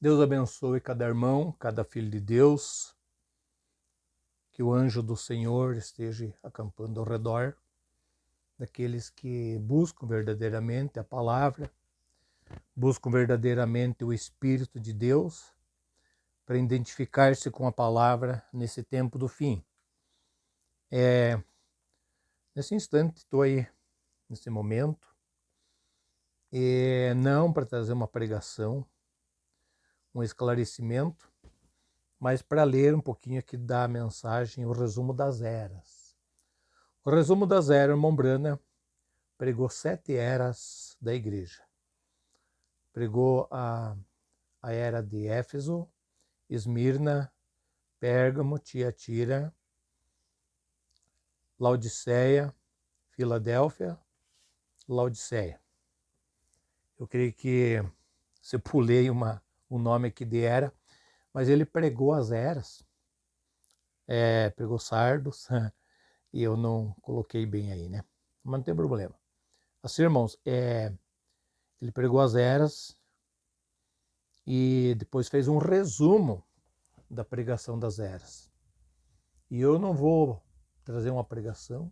Deus abençoe cada irmão, cada filho de Deus, que o anjo do Senhor esteja acampando ao redor daqueles que buscam verdadeiramente a palavra, buscam verdadeiramente o Espírito de Deus, para identificar-se com a palavra nesse tempo do fim. Nesse instante, estou aí, nesse momento, não para trazer uma pregação, um esclarecimento, mas para ler um pouquinho aqui da mensagem, o resumo das eras. O resumo das eras, irmão Brana pregou 7 eras da igreja. Pregou a era de Éfeso, Esmirna, Pérgamo, Tiatira, Laodiceia, Filadélfia, Laodiceia. Eu creio que se pulei um nome aqui de era, mas ele pregou as eras. Pregou Sardos, e eu não coloquei bem aí, né? Mas não tem problema. Assim, irmãos, ele pregou as eras e depois fez um resumo da pregação das eras. E eu não vou trazer uma pregação,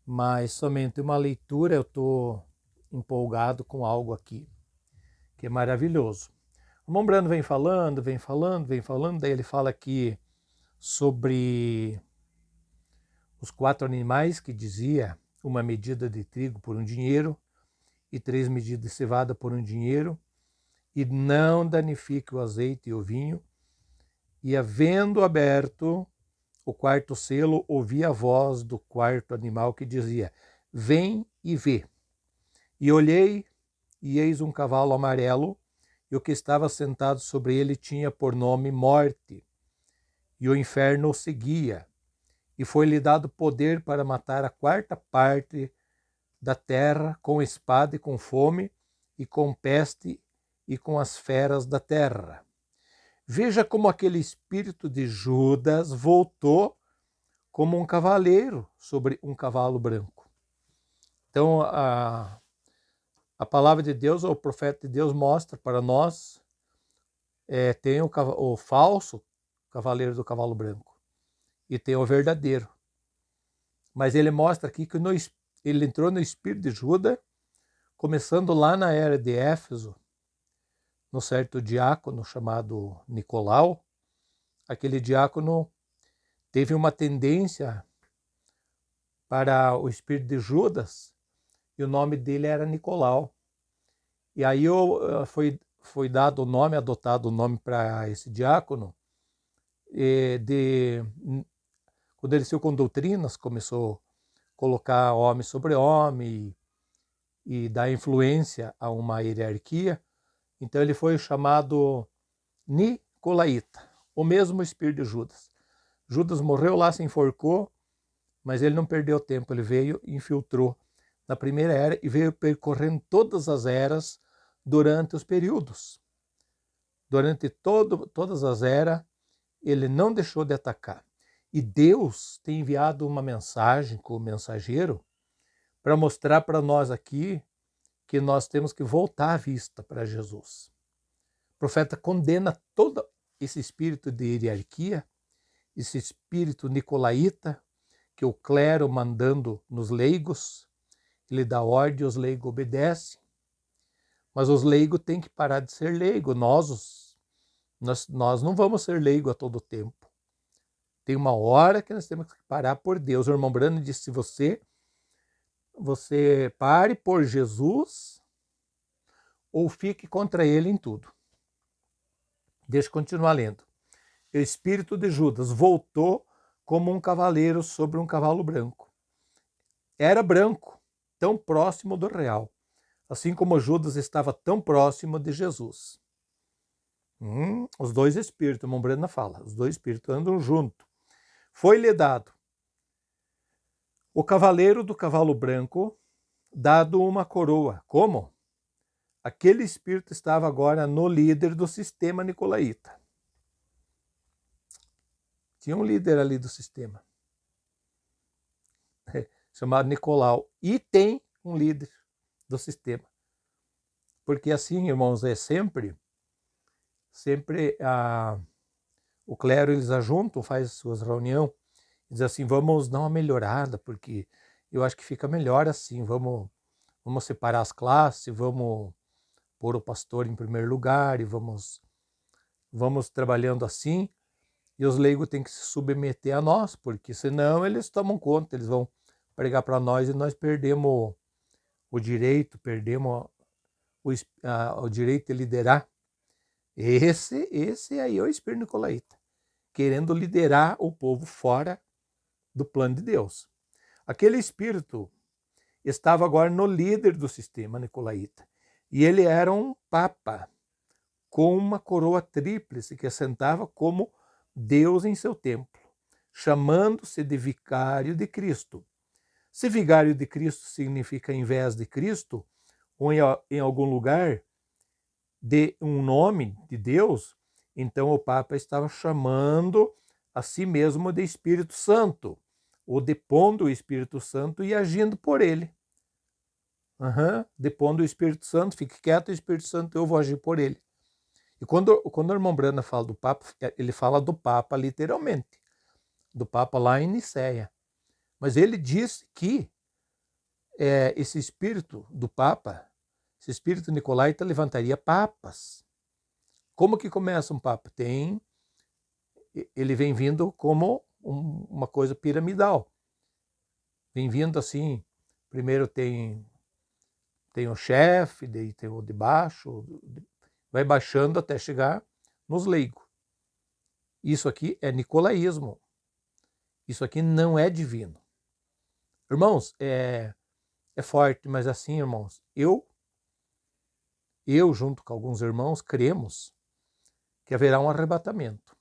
mas somente uma leitura. Eu estou empolgado com algo aqui que é maravilhoso. O irmão Brando vem falando, daí ele fala aqui sobre os 4 animais que dizia: uma medida de trigo por um dinheiro e 3 medidas de cevada por um dinheiro, e não danifique o azeite e o vinho. E havendo aberto o 4º selo, ouvi a voz do 4º animal que dizia: vem e vê. E olhei, e eis um cavalo amarelo, e o que estava sentado sobre ele tinha por nome Morte, e o inferno o seguia. E foi-lhe dado poder para matar a 4ª parte da terra, com espada e com fome, e com peste e com as feras da terra. Veja como aquele espírito de Judas voltou como um cavaleiro sobre um cavalo branco. Então, a palavra de Deus, o profeta de Deus mostra para nós, tem o falso cavaleiro do cavalo branco e tem o verdadeiro. Mas ele mostra aqui que ele entrou no espírito de Judas, começando lá na era de Éfeso, no certo diácono chamado Nicolau. Aquele diácono teve uma tendência para o espírito de Judas, e o nome dele era Nicolau. E aí foi dado o nome, adotado o nome para esse diácono, quando ele saiu com doutrinas, começou a colocar homem sobre homem e dar influência a uma hierarquia. Então ele foi chamado Nicolaíta, o mesmo espírito de Judas. Judas morreu lá, se enforcou, mas ele não perdeu tempo. Ele veio e infiltrou na primeira era e veio percorrendo todas as eras durante os períodos. Durante todas as eras, ele não deixou de atacar. E Deus tem enviado uma mensagem com o mensageiro para mostrar para nós aqui que nós temos que voltar a vista para Jesus. O profeta condena todo esse espírito de hierarquia, esse espírito nicolaíta, que o clero mandando nos leigos, ele dá ordem, os leigos obedecem, mas os leigos têm que parar de ser leigos. Nós não vamos ser leigos a todo tempo. Tem uma hora que nós temos que parar por Deus. O irmão Brando disse: se você pare por Jesus ou fique contra ele em tudo. Deixa eu continuar lendo. O espírito de Judas voltou como um cavaleiro sobre um cavalo branco. Era branco, tão próximo do real, assim como Judas estava tão próximo de Jesus. Os 2 espíritos, a irmã Brenda fala, os 2 espíritos andam junto. Foi-lhe dado o cavaleiro do cavalo branco, dado uma coroa. Como? Aquele espírito estava agora no líder do sistema nicolaíta. Tinha um líder ali do sistema, chamado Nicolau, e tem um líder do sistema. Porque assim, irmãos, sempre sempre o clero eles ajuntam, faz suas reuniões, diz assim, vamos dar uma melhorada, porque eu acho que fica melhor assim, vamos separar as classes, vamos pôr o pastor em primeiro lugar e vamos trabalhando assim, e os leigos têm que se submeter a nós, porque senão eles tomam conta, eles vão pregar para nós e nós perdemos o direito, perdemos o direito de liderar. Esse aí é o espírito nicolaíta, querendo liderar o povo fora do plano de Deus. Aquele espírito estava agora no líder do sistema nicolaíta, e ele era um papa com uma coroa tríplice que assentava como Deus em seu templo, chamando-se de vicário de Cristo. Se vigário de Cristo significa em vez de Cristo, ou em algum lugar de um nome de Deus, então o Papa estava chamando a si mesmo de Espírito Santo, ou depondo o Espírito Santo e agindo por ele. Depondo o Espírito Santo, fique quieto, Espírito Santo, eu vou agir por ele. E quando o irmão Brana fala do Papa, ele fala do Papa literalmente, do Papa lá em Nicéia. Mas ele disse que esse espírito do Papa, esse espírito nicolaita levantaria papas. Como que começa um Papa? Ele vem vindo como uma coisa piramidal. Vem vindo assim, primeiro tem o chefe, daí tem o de baixo, vai baixando até chegar nos leigos. Isso aqui é nicolaísmo. Isso aqui não é divino. Irmãos, é forte, mas assim, irmãos, eu junto com alguns irmãos, cremos que haverá um arrebatamento.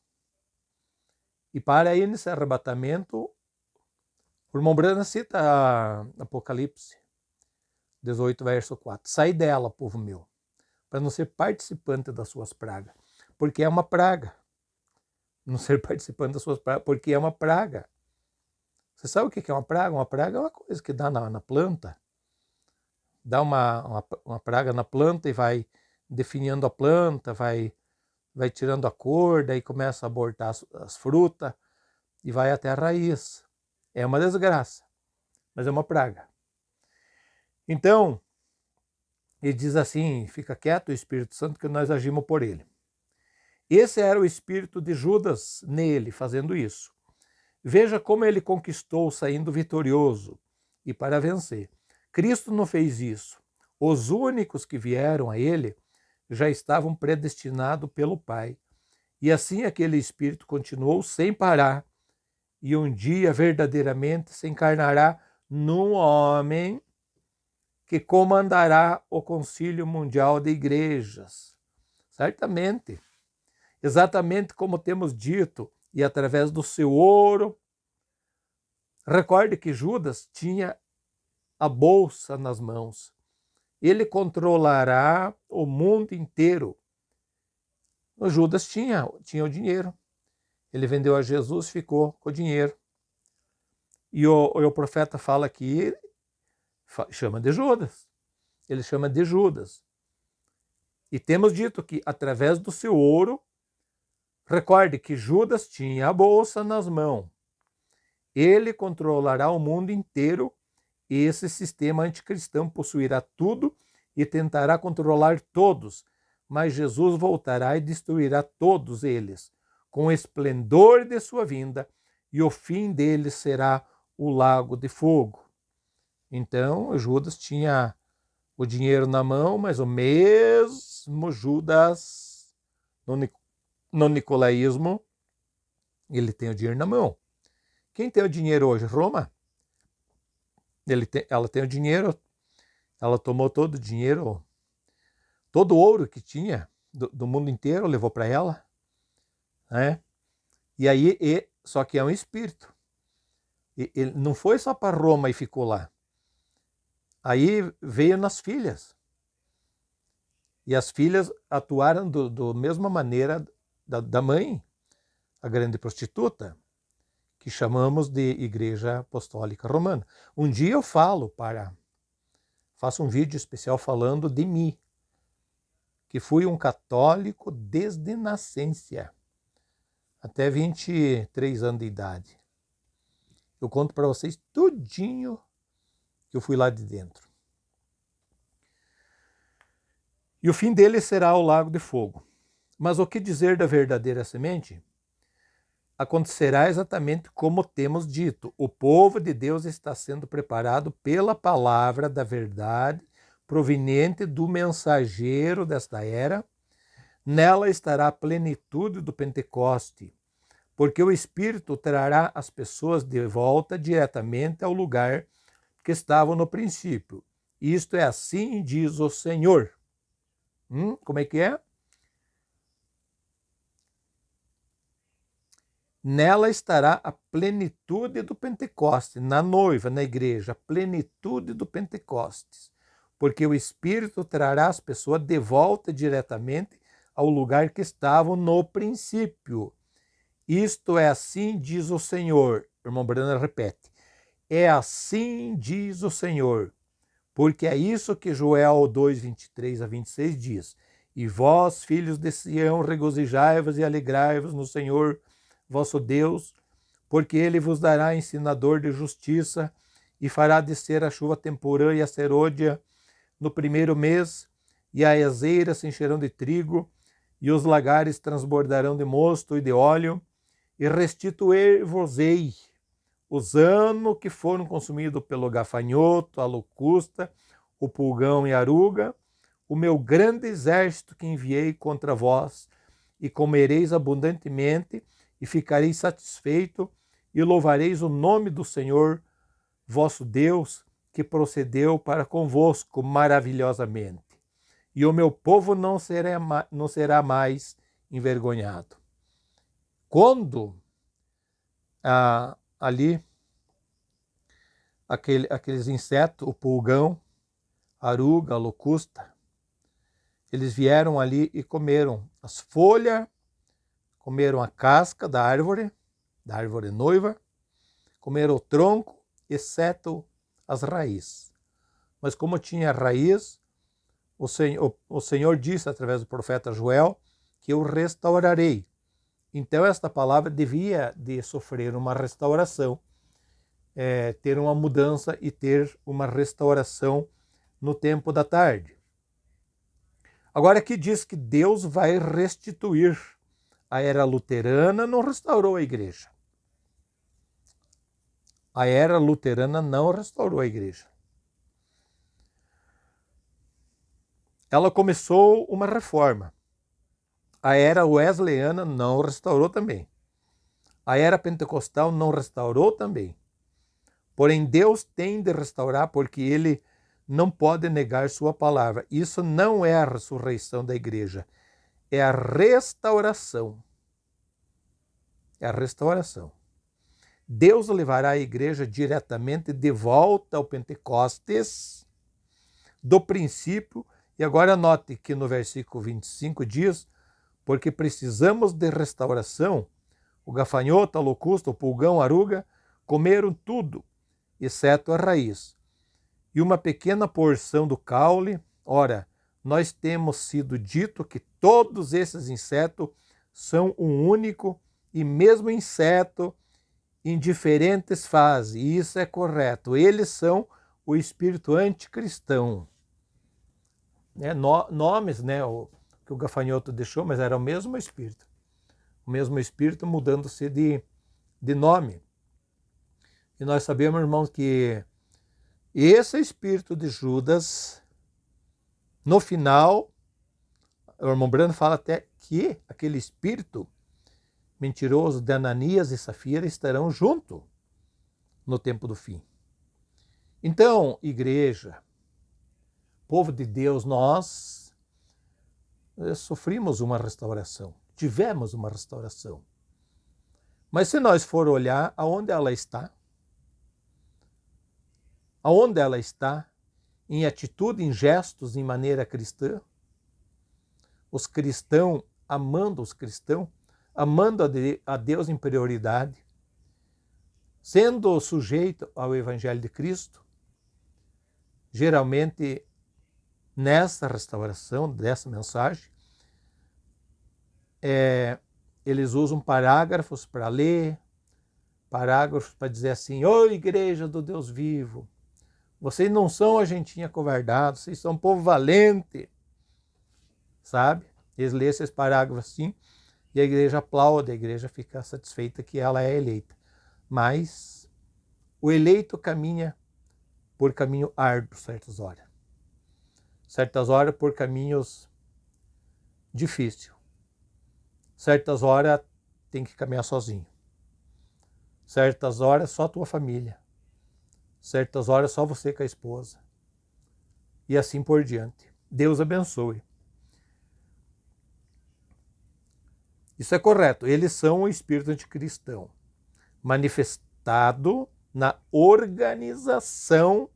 E para ir nesse arrebatamento, o irmão Brana cita Apocalipse 18, verso 4. Sai dela, povo meu, para não ser participante das suas pragas, porque é uma praga. Não ser participante das suas pragas, porque é uma praga. Você sabe o que é uma praga? Uma praga é uma coisa que dá na planta. Dá uma praga na planta e vai definhando a planta, vai tirando a cor, daí começa a abortar as frutas e vai até a raiz. É uma desgraça, mas é uma praga. Então, ele diz assim, fica quieto o Espírito Santo que nós agimos por ele. Esse era o espírito de Judas nele, fazendo isso. Veja como ele conquistou saindo vitorioso e para vencer. Cristo não fez isso. Os únicos que vieram a ele já estavam predestinados pelo Pai. E assim aquele espírito continuou sem parar e um dia verdadeiramente se encarnará num homem que comandará o Concílio Mundial de Igrejas. Certamente, exatamente como temos dito, e através do seu ouro. Recorde que Judas tinha a bolsa nas mãos. Ele controlará o mundo inteiro. O Judas tinha o dinheiro. Ele vendeu a Jesus, ficou com o dinheiro. E o profeta fala que chama de Judas. Ele chama de Judas. E temos dito que através do seu ouro, recorde que Judas tinha a bolsa nas mãos. Ele controlará o mundo inteiro e esse sistema anticristão possuirá tudo e tentará controlar todos, mas Jesus voltará e destruirá todos eles, com o esplendor de sua vinda, e o fim deles será o lago de fogo. Então, Judas tinha o dinheiro na mão, mas o mesmo Judas, no nicolaísmo, ele tem o dinheiro na mão. Quem tem o dinheiro hoje? Roma. Ela tem o dinheiro, ela tomou todo o dinheiro, todo o ouro que tinha do mundo inteiro, levou para ela. Né? E aí, só que é um espírito. Ele não foi só para Roma e ficou lá. Aí veio nas filhas. E as filhas atuaram da mesma maneira da mãe, a grande prostituta, que chamamos de Igreja Apostólica Romana. Um dia eu faço um vídeo especial falando de mim, que fui um católico desde nascença, até 23 anos de idade. Eu conto para vocês tudinho que eu fui lá de dentro. E o fim dele será o lago de fogo. Mas o que dizer da verdadeira semente? Acontecerá exatamente como temos dito. O povo de Deus está sendo preparado pela palavra da verdade, proveniente do mensageiro desta era. Nela estará a plenitude do Pentecoste, porque o Espírito trará as pessoas de volta diretamente ao lugar que estavam no princípio. Isto é assim, diz o Senhor. Como é que é? Nela estará a plenitude do Pentecoste, na noiva, na igreja, a plenitude do Pentecostes, porque o Espírito trará as pessoas de volta diretamente ao lugar que estavam no princípio. Isto é assim, diz o Senhor. O irmão Brana repete. É assim, diz o Senhor, porque é isso que Joel 2, 23 a 26 diz. E vós, filhos de Sião, regozijai-vos e alegrai-vos no Senhor, vosso Deus, porque ele vos dará ensinador de justiça e fará descer a chuva temporã e a serôdia no primeiro mês, e as azeiras se encherão de trigo, e os lagares transbordarão de mosto e de óleo, e restituir-vos-ei os anos que foram consumidos pelo gafanhoto, a locusta, o pulgão e a aruga, o meu grande exército que enviei contra vós, e comereis abundantemente, e ficareis satisfeito, e louvareis o nome do Senhor, vosso Deus, que procedeu para convosco maravilhosamente. E o meu povo não será mais envergonhado. Quando ali aqueles insetos, o pulgão, a aruga, a locusta, eles vieram ali e comeram as folhas, comeram a casca da árvore noiva, comeram o tronco, exceto as raízes. Mas como tinha raiz, o Senhor disse através do profeta Joel que eu restaurarei. Então esta palavra devia de sofrer uma restauração, ter uma mudança e ter uma restauração no tempo da tarde. Agora aqui diz que Deus vai restituir. A era luterana não restaurou a igreja. A era luterana não restaurou a igreja. Ela começou uma reforma. A era wesleyana não restaurou também. A era pentecostal não restaurou também. Porém, Deus tem de restaurar porque Ele não pode negar sua palavra. Isso não é a ressurreição da igreja. É a restauração. É a restauração. Deus levará a igreja diretamente de volta ao Pentecostes, do princípio. E agora note que no versículo 25 diz, porque precisamos de restauração. O gafanhoto, a locusta, o pulgão, a aruga, comeram tudo, exceto a raiz. E uma pequena porção do caule. Ora, nós temos sido dito que todos esses insetos são um único e mesmo inseto em diferentes fases. E isso é correto. Eles são o espírito anticristão. Nomes, que o gafanhoto deixou, mas era o mesmo espírito. O mesmo espírito mudando-se de nome. E nós sabemos, irmãos, que esse espírito de Judas, no final, o irmão Brando fala até que aquele espírito mentiroso de Ananias e Safira estarão junto no tempo do fim. Então, igreja, povo de Deus, nós sofrimos uma restauração, tivemos uma restauração. Mas se nós for olhar aonde ela está, em atitude, em gestos, em maneira cristã, os cristãos amando a Deus em prioridade, sendo sujeito ao Evangelho de Cristo, geralmente nessa restauração dessa mensagem, eles usam parágrafos para ler, parágrafos para dizer assim: ô igreja do Deus vivo, vocês não são a gentinha covardada, vocês são um povo valente, sabe? Eles lêem esses parágrafos assim e a igreja aplaude, a igreja fica satisfeita que ela é eleita. Mas o eleito caminha por caminho árduo certas horas. Certas horas por caminhos difíceis. Certas horas tem que caminhar sozinho. Certas horas só tua família. Certas horas só você com a esposa. E assim por diante. Deus abençoe. Isso é correto. Eles são o espírito anticristão, manifestado na organização,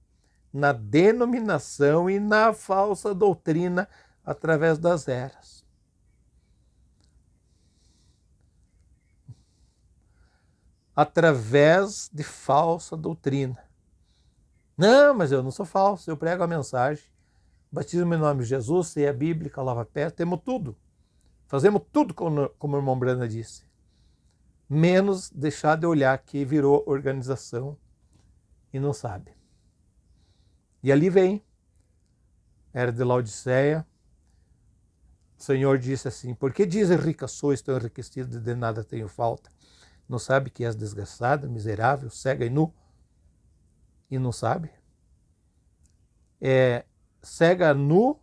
na denominação e na falsa doutrina através das eras. Através de falsa doutrina. Não, mas eu não sou falso, eu prego a mensagem. Batismo em nome de Jesus, ceia bíblica, lava-pés, temos tudo. Fazemos tudo como o irmão Brana disse. Menos deixar de olhar que virou organização e não sabe. E ali vem, era de Laodiceia, o Senhor disse assim: por que dizes rica sou, estou enriquecido e de nada tenho falta? Não sabe que és desgraçada, miserável, cega e nu? E não sabe? Cega, nu,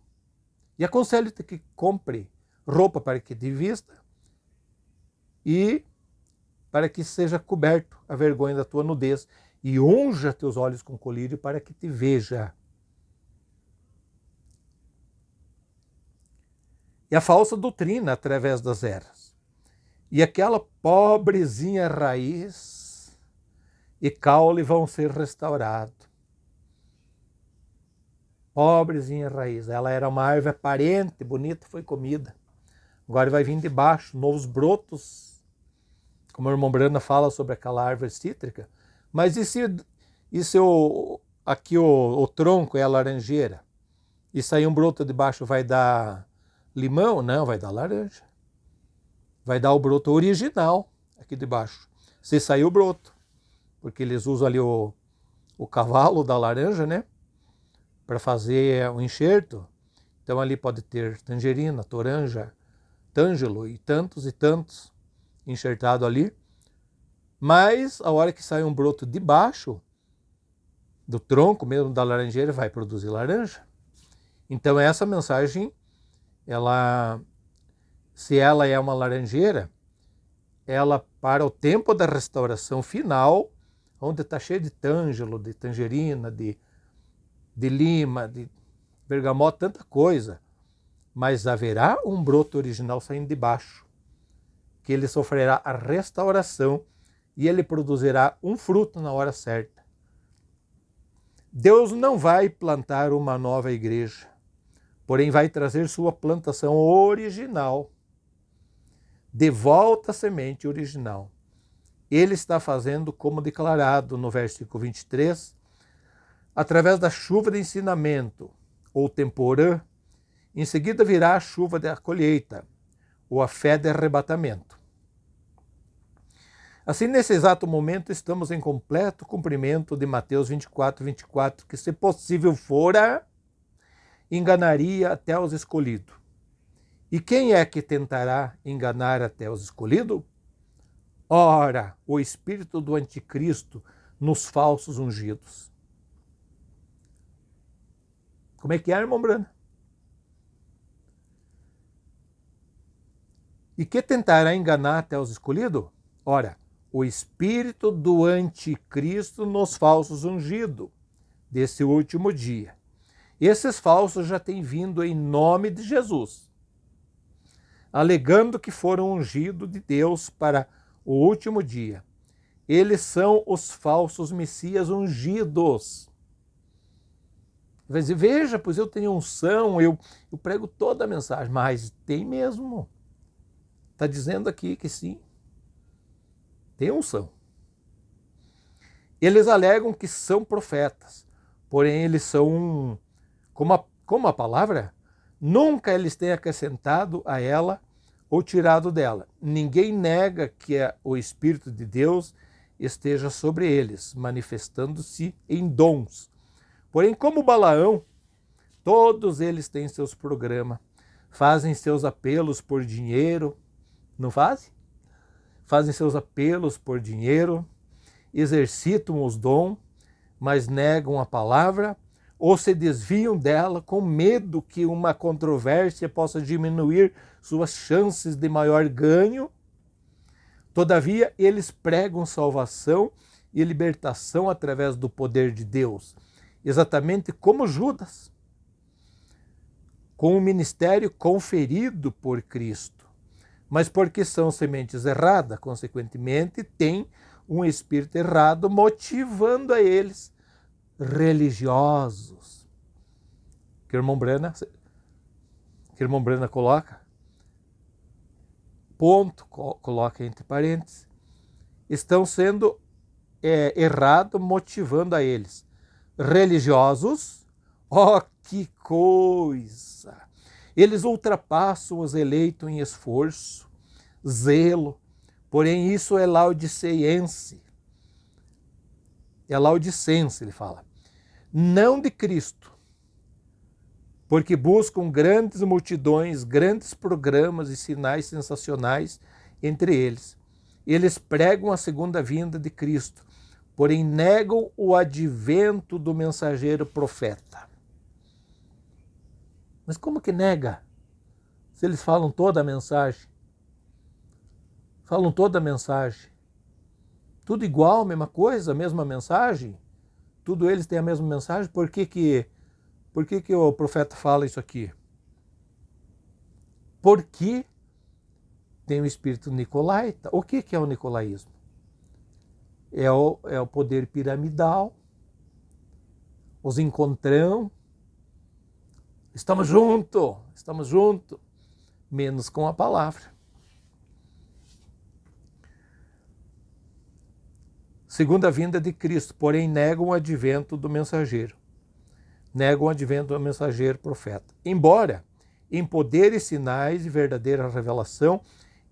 e aconselho-te que compre roupa para que te vista e para que seja coberto a vergonha da tua nudez, e unja teus olhos com colírio para que te veja. E a falsa doutrina através das eras. E aquela pobrezinha raiz e caule vão ser restaurados. Pobrezinha raiz. Ela era uma árvore aparente, bonita, foi comida. Agora vai vir de baixo novos brotos, como o irmão Brana fala sobre aquela árvore cítrica. Mas e se aqui o tronco é a laranjeira? E sair um broto de baixo vai dar limão? Não, vai dar laranja. Vai dar o broto original aqui de baixo. Se sair o broto. Porque eles usam ali o cavalo da laranja, né? Para fazer o enxerto. Então ali pode ter tangerina, toranja, tângelo e tantos enxertado ali. Mas a hora que sai um broto de baixo, do tronco mesmo da laranjeira, vai produzir laranja. Então essa mensagem, se ela é uma laranjeira, ela para o tempo da restauração final, onde está cheio de tângelo, de tangerina, de lima, de bergamota, tanta coisa, mas haverá um broto original saindo de baixo, que ele sofrerá a restauração e ele produzirá um fruto na hora certa. Deus não vai plantar uma nova igreja, porém vai trazer sua plantação original, de volta à semente original. Ele está fazendo como declarado no versículo 23, através da chuva de ensinamento, ou temporã, em seguida virá a chuva da colheita, ou a fé de arrebatamento. Assim, nesse exato momento, estamos em completo cumprimento de Mateus 24, que, se possível fora, enganaria até os escolhidos. E quem é que tentará enganar até os escolhidos? Ora, o espírito do anticristo nos falsos ungidos. Como é que é, irmão Brana? E que tentará enganar até os escolhidos? Ora, o espírito do anticristo nos falsos ungidos, desse último dia. Esses falsos já têm vindo em nome de Jesus, alegando que foram ungidos de Deus para o último dia. Eles são os falsos messias ungidos. Vai dizer, veja, pois eu tenho unção, eu prego toda a mensagem, mas tem mesmo. Está dizendo aqui que sim. Tem unção. Eles alegam que são profetas, porém eles são como a palavra, nunca eles têm acrescentado a ela ou tirado dela. Ninguém nega que o Espírito de Deus esteja sobre eles, manifestando-se em dons. Porém, como Balaão, todos eles têm seus programas, fazem seus apelos por dinheiro, não fazem? Fazem seus apelos por dinheiro, exercitam os dons, mas negam a palavra, ou se desviam dela com medo que uma controvérsia possa diminuir suas chances de maior ganho. Todavia, eles pregam salvação e libertação através do poder de Deus, exatamente como Judas, com o ministério conferido por Cristo. Mas porque são sementes erradas, consequentemente, tem um espírito errado motivando a eles, religiosos. Que o irmão Brana coloca, ponto, coloca entre parênteses, estão sendo errado motivando a eles. Religiosos, ó que coisa! Eles ultrapassam os eleitos em esforço, zelo, porém isso é laodicense. É laodicense, ele fala. Não de Cristo, porque buscam grandes multidões, grandes programas e sinais sensacionais entre eles. Eles pregam a segunda vinda de Cristo, porém negam o advento do mensageiro profeta. Mas como que nega? Se eles falam toda a mensagem. Falam toda a mensagem. Tudo igual, mesma coisa, mesma mensagem. Tudo eles têm a mesma mensagem. Por que o profeta fala isso aqui? Porque tem o espírito nicolaita. O que é o nicolaísmo? É o poder piramidal, os encontrão, estamos juntos, menos com a palavra. Segunda vinda de Cristo, porém negam o advento do mensageiro. Negam o advento do mensageiro profeta. Embora em poder e sinais e verdadeira revelação,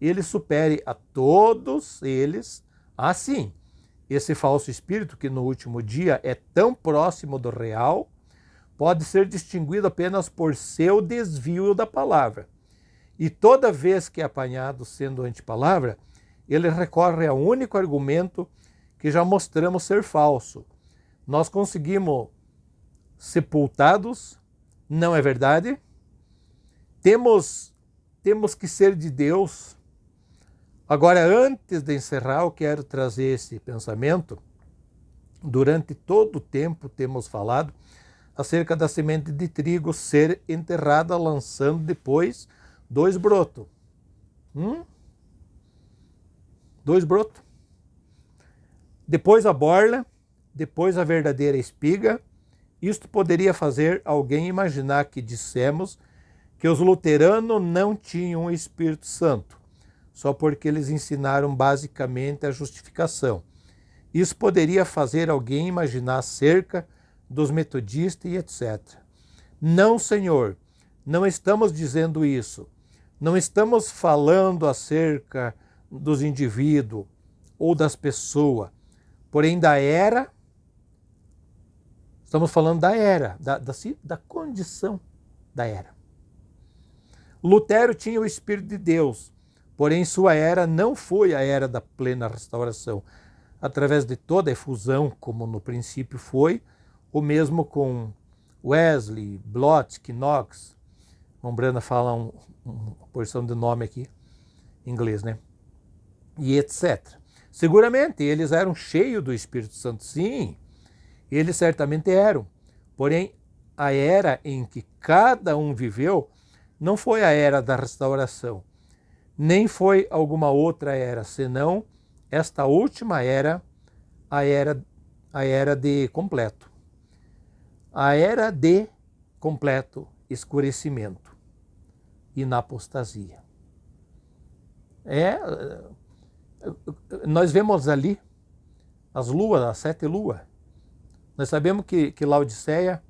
ele supere a todos eles, assim, esse falso espírito que no último dia é tão próximo do real, pode ser distinguido apenas por seu desvio da palavra. E toda vez que é apanhado sendo antipalavra, ele recorre ao único argumento que já mostramos ser falso. Nós conseguimos sepultados, não é verdade? Temos que ser de Deus. Agora, antes de encerrar, eu quero trazer esse pensamento. Durante todo o tempo temos falado acerca da semente de trigo ser enterrada, lançando depois 2 brotos. 2 brotos. Depois a borla, depois a verdadeira espiga. Isto poderia fazer alguém imaginar que dissemos que os luteranos não tinham o Espírito Santo, só porque eles ensinaram basicamente a justificação. Isso poderia fazer alguém imaginar acerca dos metodistas e etc. Não, Senhor, não estamos dizendo isso. Não estamos falando acerca dos indivíduos ou das pessoas, porém da era. Estamos falando da era, da condição da era. Lutero tinha o Espírito de Deus, porém sua era não foi a era da plena restauração. Através de toda a efusão, como no princípio foi, o mesmo com Wesley, Blotk, Knox. Brana fala uma porção de nome aqui, em inglês, né? E etc. Seguramente eles eram cheios do Espírito Santo, sim. Eles certamente eram. Porém, a era em que cada um viveu não foi a era da restauração, nem foi alguma outra era, senão esta última era, a era de completo. A era de completo escurecimento e na apostasia. Nós vemos ali as luas, as 7 luas. Nós sabemos que Laodiceia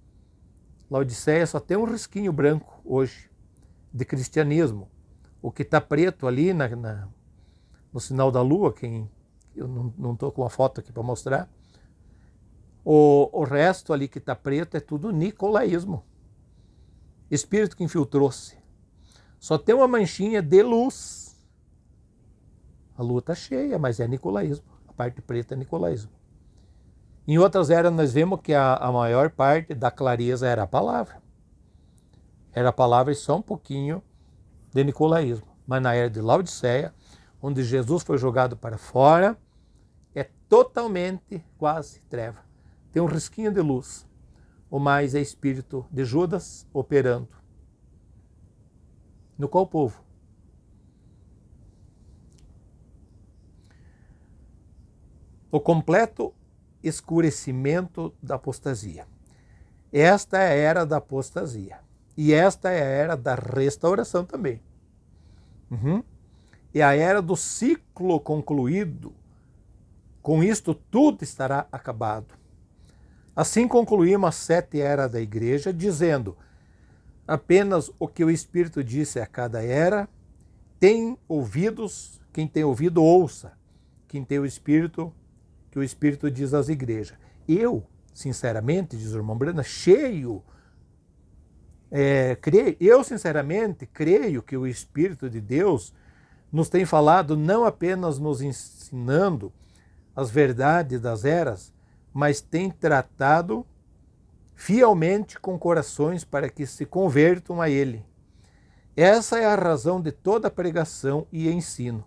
Laodiceia só tem um risquinho branco hoje de cristianismo. O que está preto ali no sinal da lua, eu não estou com a foto aqui para mostrar, o resto ali que está preto é tudo nicolaísmo. Espírito que infiltrou-se. Só tem uma manchinha de luz. A lua está cheia, mas é nicolaísmo. A parte preta é nicolaísmo. Em outras eras nós vemos que a maior parte da clareza era a palavra. Era a palavra e só um pouquinho de nicolaísmo. Mas na era de Laodiceia, onde Jesus foi jogado para fora, é totalmente quase treva. Tem um risquinho de luz. O mais é espírito de Judas operando. No qual povo? O completo escurecimento da apostasia. Esta é a era da apostasia. E esta é a era da restauração também. É a era do ciclo concluído. Com isto tudo estará acabado. Assim concluímos a 7 eras da igreja, dizendo apenas o que o Espírito disse a cada era. Tem ouvidos, quem tem ouvido ouça. Quem tem o Espírito, que o Espírito diz às igrejas. Eu, sinceramente, diz o irmão Brana, eu sinceramente creio que o Espírito de Deus nos tem falado não apenas nos ensinando as verdades das eras, mas tem tratado fielmente com corações para que se convertam a Ele. Essa é a razão de toda pregação e ensino,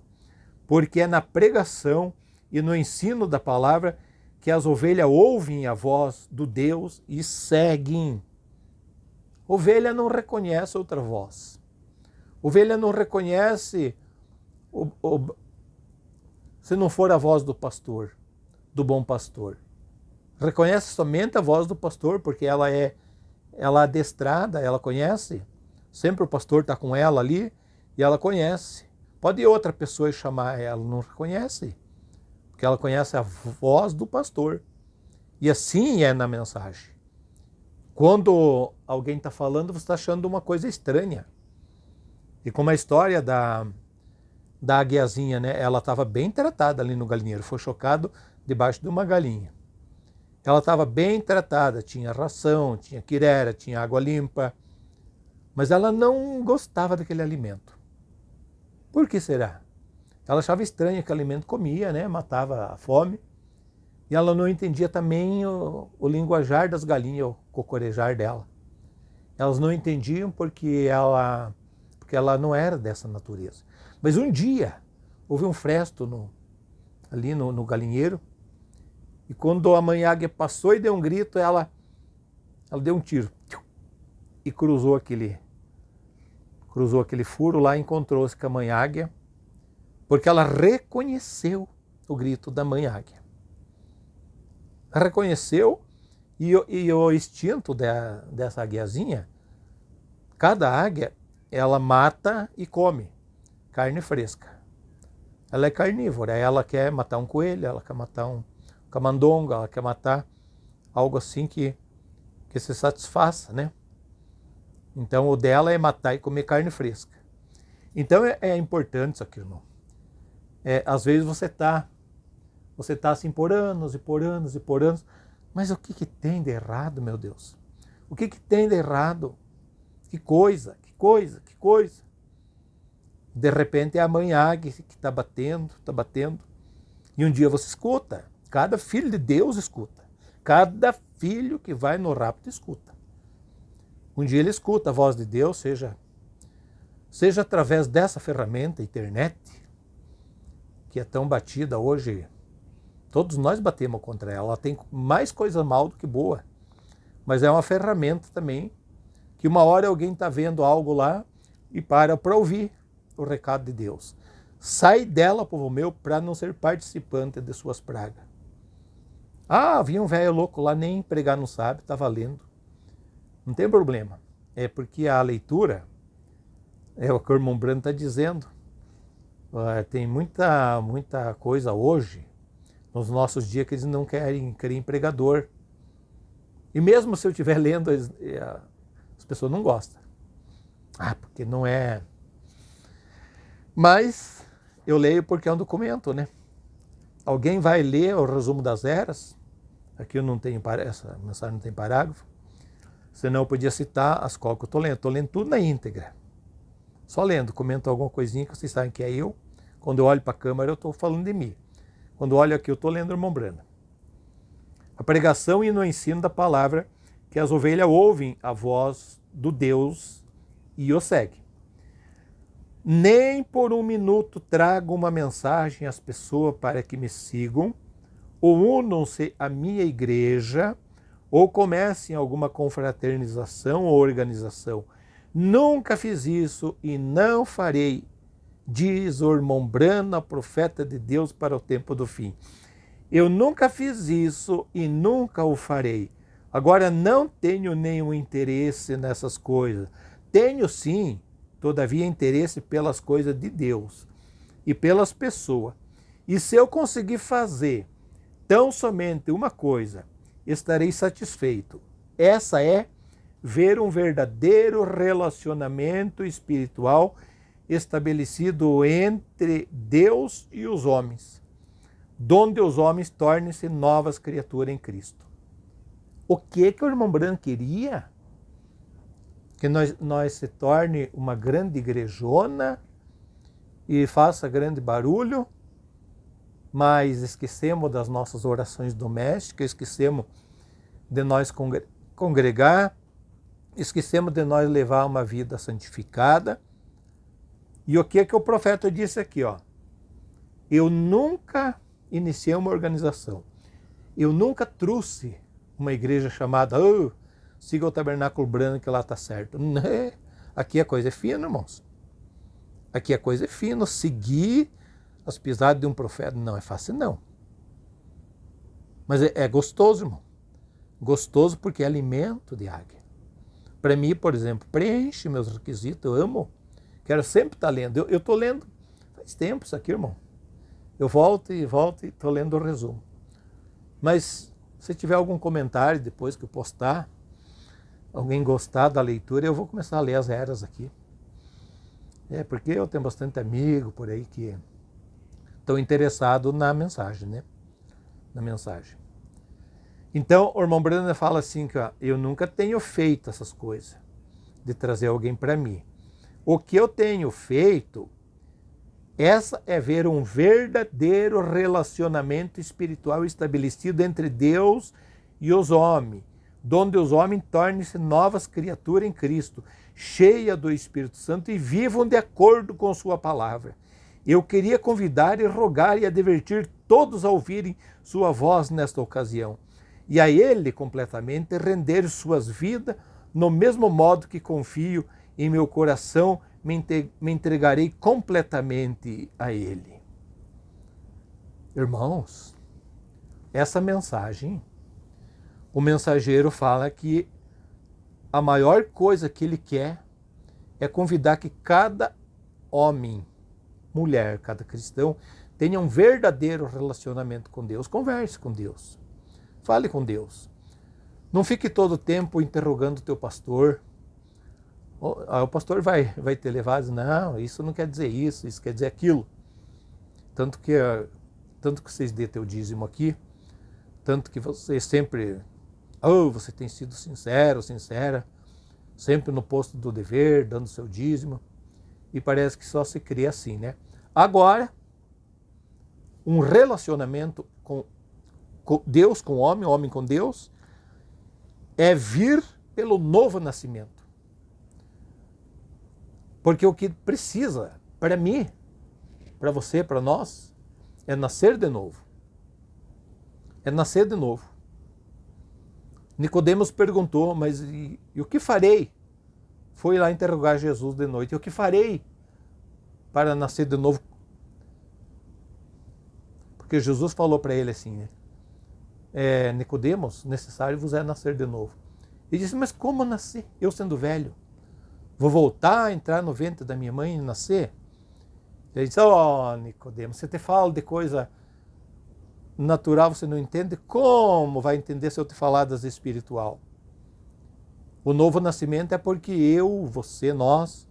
porque é na pregação e no ensino da palavra que as ovelhas ouvem a voz do Deus e seguem. Ovelha não reconhece outra voz. Ovelha não reconhece se não for a voz do pastor, do bom pastor. Reconhece somente a voz do pastor, porque ela é adestrada, ela conhece. Sempre o pastor está com ela ali e ela conhece. Pode outra pessoa chamar ela, não reconhece, porque ela conhece a voz do pastor. E assim é na mensagem. Quando alguém está falando, você está achando uma coisa estranha. E como a história da águiazinha, né? Ela estava bem tratada ali no galinheiro, foi chocado debaixo de uma galinha. Ela estava bem tratada, tinha ração, tinha quirera, tinha água limpa, mas ela não gostava daquele alimento. Por que será? Ela achava estranho que o alimento comia, né? Matava a fome. E ela não entendia também o linguajar das galinhas, o cocorejar dela. Elas não entendiam porque ela não era dessa natureza. Mas um dia houve um fresto ali no galinheiro, e quando a mãe águia passou e deu um grito, ela deu um tiro e cruzou aquele furo lá e encontrou-se com a mãe águia, porque ela reconheceu o grito da mãe águia. Reconheceu, e o instinto dessa águiazinha, cada águia, ela mata e come carne fresca. Ela é carnívora, ela quer matar um coelho, ela quer matar um camundongo, ela quer matar algo assim que se satisfaça, né? Então o dela é matar e comer carne fresca. Então é importante isso aqui, irmão. Às vezes você está assim por anos e por anos e por anos, mas o que tem de errado, meu Deus? O que tem de errado? Que coisa, que coisa, que coisa. De repente é a mãe águia que está batendo, e um dia você escuta. Cada filho de Deus escuta. Cada filho que vai no rapto escuta. Um dia ele escuta a voz de Deus, seja através dessa ferramenta, internet, que é tão batida hoje. Todos nós batemos contra ela. Ela tem mais coisa mal do que boa. Mas é uma ferramenta também, que uma hora alguém está vendo algo lá e para ouvir o recado de Deus. Sai dela, povo meu, para não ser participante de suas pragas. Ah, havia um velho louco lá, nem pregar não sabe, está valendo. Não tem problema. É porque a leitura, é o que o irmão Brando está dizendo, tem muita coisa hoje, nos nossos dias, que eles não querem pregador. E mesmo se eu estiver lendo As pessoas não gostam. Ah, porque não é... Mas eu leio porque é um documento, né? Alguém vai ler o resumo das eras? Aqui eu não tenho, essa mensagem não tem parágrafo. Senão eu podia citar as qual que eu estou lendo. Estou lendo tudo na íntegra. Só lendo, comento alguma coisinha que vocês sabem que é eu. Quando eu olho para a câmera, eu estou falando de mim. Quando eu olho aqui, eu estou lendo o irmão Branham. A pregação e no ensino da palavra, que as ovelhas ouvem a voz do Deus e o seguem. Nem por um minuto trago uma mensagem às pessoas para que me sigam, ou unam-se à minha igreja, ou comecem alguma confraternização ou organização. Nunca fiz isso e não farei, diz o irmão Branham, profeta de Deus para o tempo do fim. Eu nunca fiz isso e nunca o farei. Agora, não tenho nenhum interesse nessas coisas. Tenho sim, todavia, interesse pelas coisas de Deus e pelas pessoas. E se eu conseguir fazer tão somente uma coisa, estarei satisfeito. Essa é ver um verdadeiro relacionamento espiritual estabelecido entre Deus e os homens, donde os homens tornem-se novas criaturas em Cristo. O que o irmão Branham queria? Que nós se torne uma grande igrejona e faça grande barulho, mas esquecemos das nossas orações domésticas, esquecemos de nós congregar, esquecemos de nós levar uma vida santificada. E o que o profeta disse aqui, ó? Eu nunca iniciei uma organização. Eu nunca trouxe uma igreja chamada siga o Tabernáculo Branham que lá está certo. Não, aqui a coisa é fina, irmãos. Aqui a coisa é fina. Seguir as pisadas de um profeta não é fácil, não. Mas é gostoso, irmão. Gostoso porque é alimento de águia. Para mim, por exemplo, preenche meus requisitos, eu amo. Quero sempre estar lendo. Eu estou lendo faz tempo isso aqui, irmão. Eu volto e estou lendo o resumo. Mas se tiver algum comentário depois que eu postar, alguém gostar da leitura, eu vou começar a ler as eras aqui. Porque eu tenho bastante amigo por aí que estão interessados na mensagem, né? Na mensagem. Então, o irmão Branham fala assim, que eu nunca tenho feito essas coisas, de trazer alguém para mim. O que eu tenho feito, essa é ver um verdadeiro relacionamento espiritual estabelecido entre Deus e os homens, donde os homens tornem-se novas criaturas em Cristo, cheias do Espírito Santo e vivam de acordo com sua palavra. Eu queria convidar e rogar e advertir todos a ouvirem sua voz nesta ocasião, e a Ele completamente render suas vidas, no mesmo modo que confio em meu coração, me entregarei completamente a Ele. Irmãos, essa mensagem, o mensageiro fala que a maior coisa que ele quer é convidar que cada homem, mulher, cada cristão, tenha um verdadeiro relacionamento com Deus. Converse com Deus. Fale com Deus. Não fique todo o tempo interrogando o teu pastor. O pastor vai te levar e dizer, não, isso não quer dizer isso quer dizer aquilo. Tanto que vocês dêem teu dízimo aqui, tanto que vocês sempre, você tem sido sincero, sincera, sempre no posto do dever, dando seu dízimo, e parece que só se cria assim, né? Agora, um relacionamento com Deus, com o homem com Deus, é vir pelo novo nascimento. Porque o que precisa, para mim, para você, para nós, é nascer de novo. É nascer de novo. Nicodemos perguntou, mas e o que farei? Foi lá interrogar Jesus de noite. E o que farei para nascer de novo? Porque Jesus falou para ele assim, né? Nicodemos, necessário vos é nascer de novo. Ele disse, mas como nascer? Eu sendo velho? Vou voltar a entrar no ventre da minha mãe e nascer? Ele disse, Nicodemos, você te fala de coisa natural, você não entende? Como vai entender se eu te falar das espiritual? O novo nascimento é porque eu, você, nós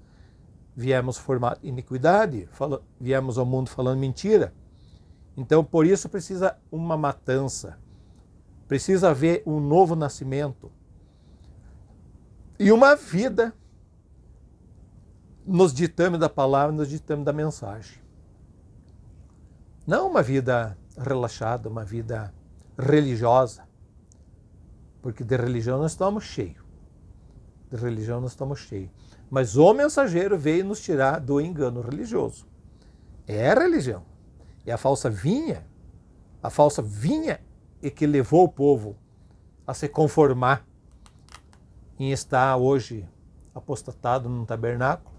viemos formar iniquidade, viemos ao mundo falando mentira. Então, por isso precisa uma matança, precisa haver um novo nascimento e uma vida nos ditames da palavra, nos ditames da mensagem. Não uma vida relaxada, uma vida religiosa, porque de religião nós estamos cheios. De religião nós estamos cheios. Mas o mensageiro veio nos tirar do engano religioso. É a religião. É a falsa vinha é que levou o povo a se conformar em estar hoje apostatado num tabernáculo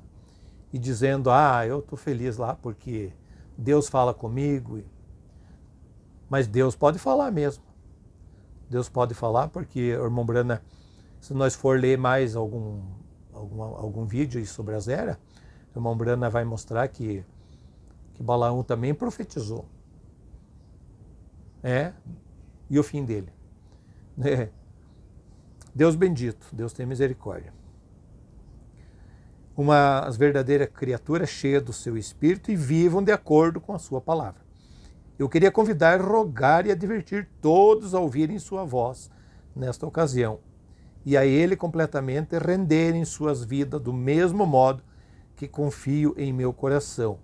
e dizendo, eu estou feliz lá porque Deus fala comigo. Mas Deus pode falar mesmo. Deus pode falar porque, irmão Brana, se nós for ler mais algum vídeo sobre a Zera, o irmão Brana vai mostrar que Balaão também profetizou. E o fim dele. Deus bendito, Deus tem misericórdia. As verdadeiras criaturas cheias do seu espírito e vivam de acordo com a sua palavra. Eu queria convidar, rogar e advertir todos a ouvirem sua voz nesta ocasião e a ele completamente renderem suas vidas do mesmo modo que confio em meu coração.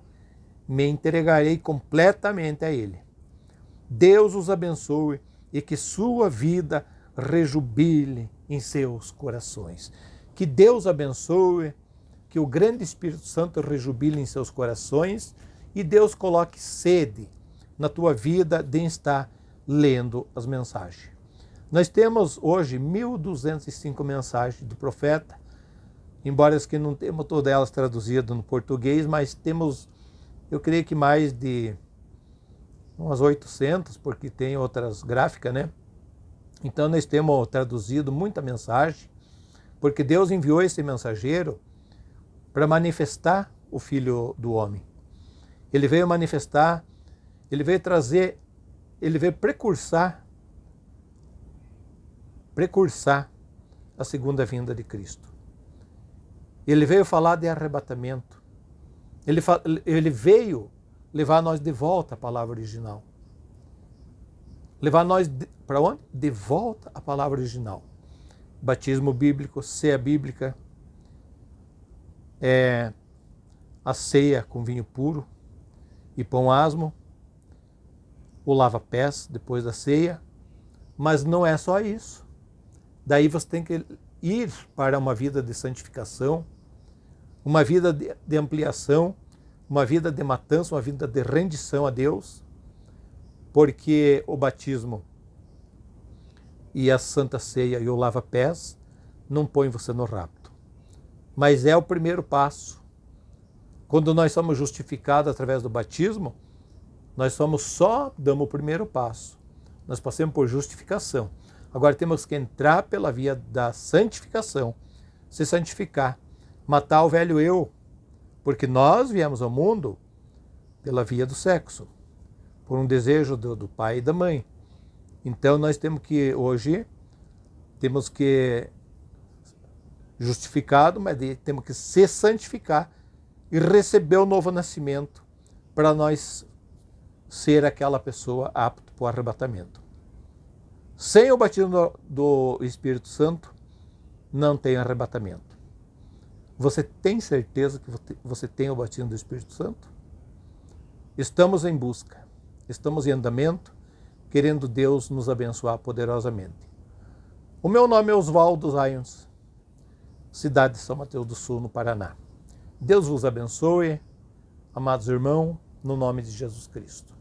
Me entregarei completamente a ele. Deus os abençoe e que sua vida rejubile em seus corações. Que Deus abençoe, que o grande Espírito Santo rejubile em seus corações e Deus coloque sede na tua vida de estar lendo as mensagens. Nós temos hoje 1.205 mensagens do profeta, embora que não temos todas elas traduzidas no português, mas temos, eu creio que mais de umas 800, porque tem outras gráficas, né? Então nós temos traduzido muita mensagem, porque Deus enviou esse mensageiro para manifestar o Filho do Homem. Ele veio manifestar, ele veio trazer, ele veio precursar a segunda vinda de Cristo. Ele veio falar de arrebatamento. Ele veio levar nós de volta à palavra original. Levar nós para onde? De volta à palavra original. Batismo bíblico, ceia bíblica, a ceia com vinho puro e pão asmo, o lava-pés depois da ceia, mas não é só isso. Daí você tem que ir para uma vida de santificação, uma vida de ampliação, uma vida de matança, uma vida de rendição a Deus, porque o batismo e a santa ceia e o lava-pés não põem você no rapto. Mas é o primeiro passo. Quando nós somos justificados através do batismo, nós damos o primeiro passo. Nós passamos por justificação. Agora temos que entrar pela via da santificação, se santificar, matar o velho eu, porque nós viemos ao mundo pela via do sexo, por um desejo do pai e da mãe. Então nós temos que, hoje, justificado, mas temos que se santificar e receber o novo nascimento para nós ser aquela pessoa apta para o arrebatamento. Sem o batismo do Espírito Santo, não tem arrebatamento. Você tem certeza que você tem o batismo do Espírito Santo? Estamos em busca, estamos em andamento, querendo Deus nos abençoar poderosamente. O meu nome é Oswaldo Zions, cidade de São Mateus do Sul, no Paraná. Deus vos abençoe, amados irmãos, no nome de Jesus Cristo.